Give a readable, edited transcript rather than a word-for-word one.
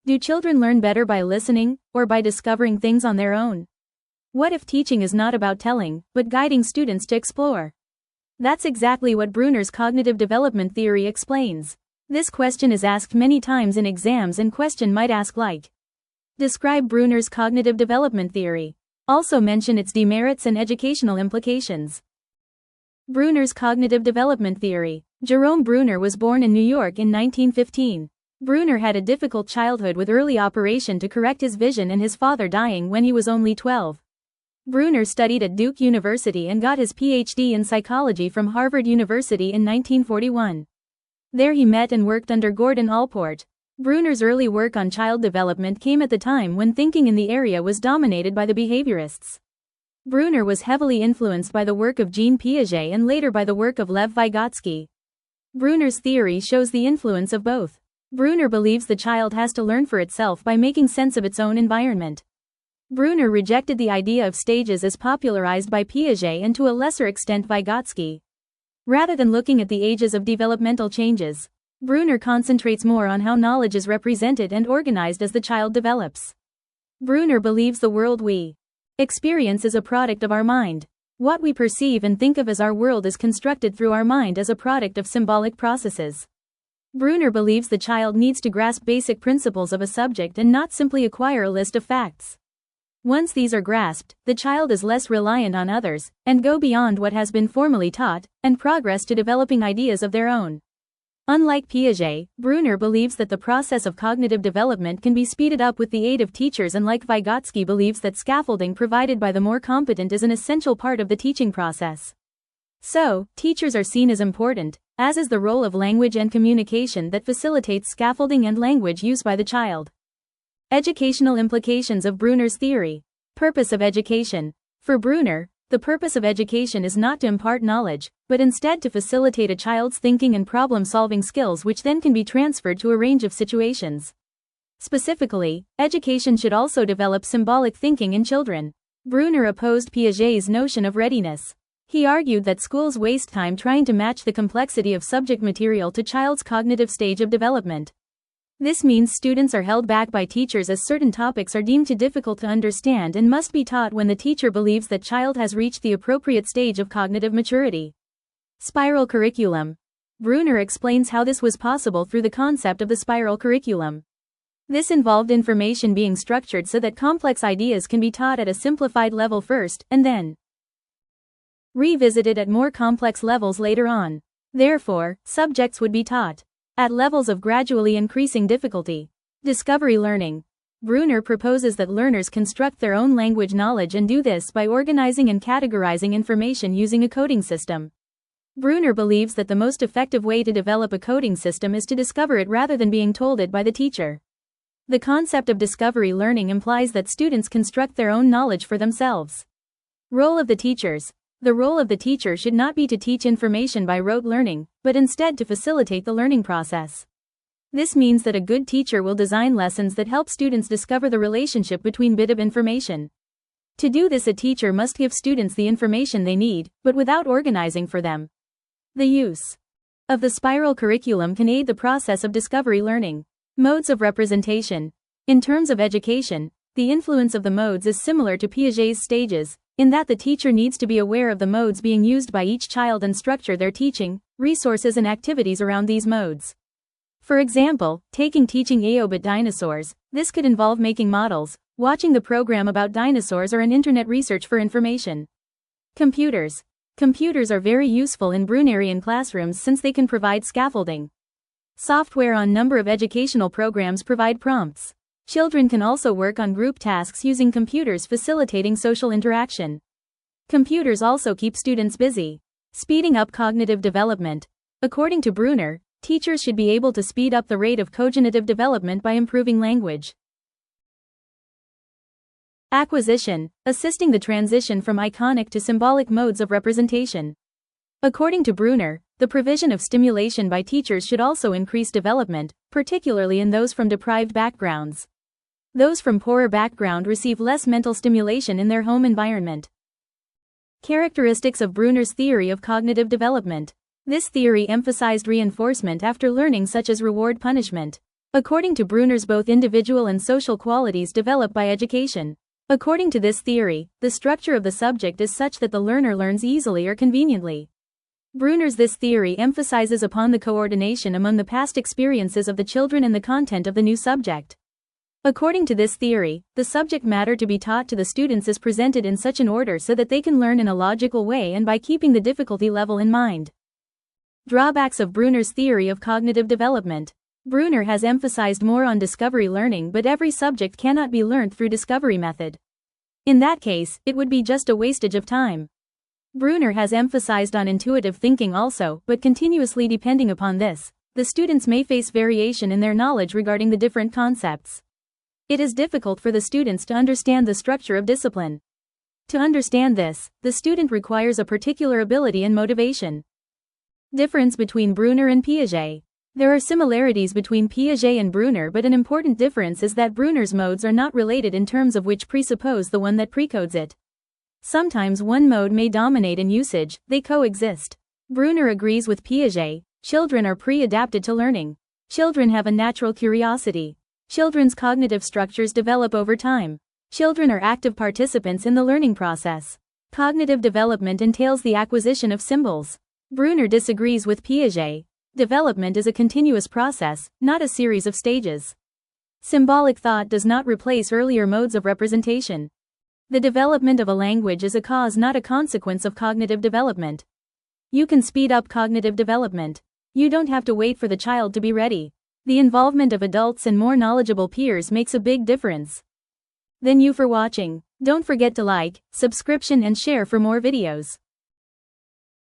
Do children learn better by listening, or by discovering things on their own? What if teaching is not about telling, but guiding students to explore? That's exactly what Bruner's cognitive development theory explains. This question is asked many times in exams, and question might ask like, describe Bruner's cognitive development theory. Also mention its demerits and educational implications. Bruner's cognitive development theory. Jerome Bruner was born in New York in 1915. Bruner had a difficult childhood with early operation to correct his vision and his father dying when he was only 12. Bruner studied at Duke University and got his Ph.D. in psychology from Harvard University in 1941. There he met and worked under Gordon Allport. Bruner's early work on child development came at the time when thinking in the area was dominated by the behaviorists. Bruner was heavily influenced by the work of Jean Piaget and later by the work of Lev Vygotsky. Bruner's theory shows the influence of both. Bruner believes the child has to learn for itself by making sense of its own environment. Bruner rejected the idea of stages as popularized by Piaget and to a lesser extent Vygotsky. Rather than looking at the ages of developmental changes, Bruner concentrates more on how knowledge is represented and organized as the child develops. Bruner believes the world we experience is a product of our mind. What we perceive and think of as our world is constructed through our mind as a product of symbolic processes. Bruner believes the child needs to grasp basic principles of a subject and not simply acquire a list of facts. Once these are grasped, the child is less reliant on others, and go beyond what has been formally taught, and progress to developing ideas of their own. Unlike Piaget, Bruner believes that the process of cognitive development can be speeded up with the aid of teachers, and like Vygotsky believes that scaffolding provided by the more competent is an essential part of the teaching process. So, teachers are seen as important, as is the role of language and communication that facilitates scaffolding and language use by the child. Educational implications of Bruner's theory. Purpose of education. For Bruner, the purpose of education is not to impart knowledge, but instead to facilitate a child's thinking and problem-solving skills, which then can be transferred to a range of situations. Specifically, education should also develop symbolic thinking in children. Bruner opposed Piaget's notion of readiness. He argued that schools waste time trying to match the complexity of subject material to child's cognitive stage of development. This means students are held back by teachers as certain topics are deemed too difficult to understand and must be taught when the teacher believes that child has reached the appropriate stage of cognitive maturity. Spiral curriculum. Bruner explains how this was possible through the concept of the spiral curriculum. This involved information being structured so that complex ideas can be taught at a simplified level first, and then revisited at more complex levels later on. Therefore, subjects would be taught at levels of gradually increasing difficulty. Discovery learning. Bruner proposes that learners construct their own language knowledge and do this by organizing and categorizing information using a coding system. Bruner believes that the most effective way to develop a coding system is to discover it rather than being told it by the teacher. The concept of discovery learning implies that students construct their own knowledge for themselves. Role of the teachers. The role of the teacher should not be to teach information by rote learning, but instead to facilitate the learning process. This means that a good teacher will design lessons that help students discover the relationship between bits of information. To do this, a teacher must give students the information they need, but without organizing for them. The use of the spiral curriculum can aid the process of discovery learning. Modes of representation. In terms of education, the influence of the modes is similar to Piaget's stages, in that the teacher needs to be aware of the modes being used by each child and structure their teaching, resources and activities around these modes. For example, taking teaching about dinosaurs, this could involve making models, watching the program about dinosaurs, or an internet research for information. Computers. Computers are very useful in Brunerian classrooms since they can provide scaffolding. Software on number of educational programs provide prompts. Children can also work on group tasks using computers, facilitating social interaction. Computers also keep students busy, speeding up cognitive development. According to Bruner, teachers should be able to speed up the rate of cognitive development by improving language acquisition, assisting the transition from iconic to symbolic modes of representation. According to Bruner, the provision of stimulation by teachers should also increase development, particularly in those from deprived backgrounds. Those from poorer background receive less mental stimulation in their home environment. Characteristics of Bruner's theory of cognitive development. This theory emphasized reinforcement after learning, such as reward punishment. According to Bruner's, both individual and social qualities develop by education. According to this theory, the structure of the subject is such that the learner learns easily or conveniently. This theory emphasizes upon the coordination among the past experiences of the children and the content of the new subject. According to this theory, the subject matter to be taught to the students is presented in such an order so that they can learn in a logical way and by keeping the difficulty level in mind. Drawbacks of Bruner's theory of cognitive development. Bruner has emphasized more on discovery learning, but every subject cannot be learned through discovery method. In that case, it would be just a wastage of time. Bruner has emphasized on intuitive thinking also, but continuously depending upon this, the students may face variation in their knowledge regarding the different concepts. It is difficult for the students to understand the structure of discipline. To understand this, the student requires a particular ability and motivation. Difference between Bruner and Piaget. There are similarities between Piaget and Bruner, but an important difference is that Bruner's modes are not related in terms of which presuppose the one that precodes it. Sometimes one mode may dominate in usage, they coexist. Bruner agrees with Piaget. Children are pre-adapted to learning. Children have a natural curiosity. Children's cognitive structures develop over time. Children are active participants in the learning process. Cognitive development entails the acquisition of symbols. Bruner disagrees with Piaget. Development is a continuous process, not a series of stages. Symbolic thought does not replace earlier modes of representation. The development of a language is a cause, not a consequence of cognitive development. You can speed up cognitive development. You don't have to wait for the child to be ready. The involvement of adults and more knowledgeable peers makes a big difference. Thank you for watching. Don't forget to like, subscription and share for more videos.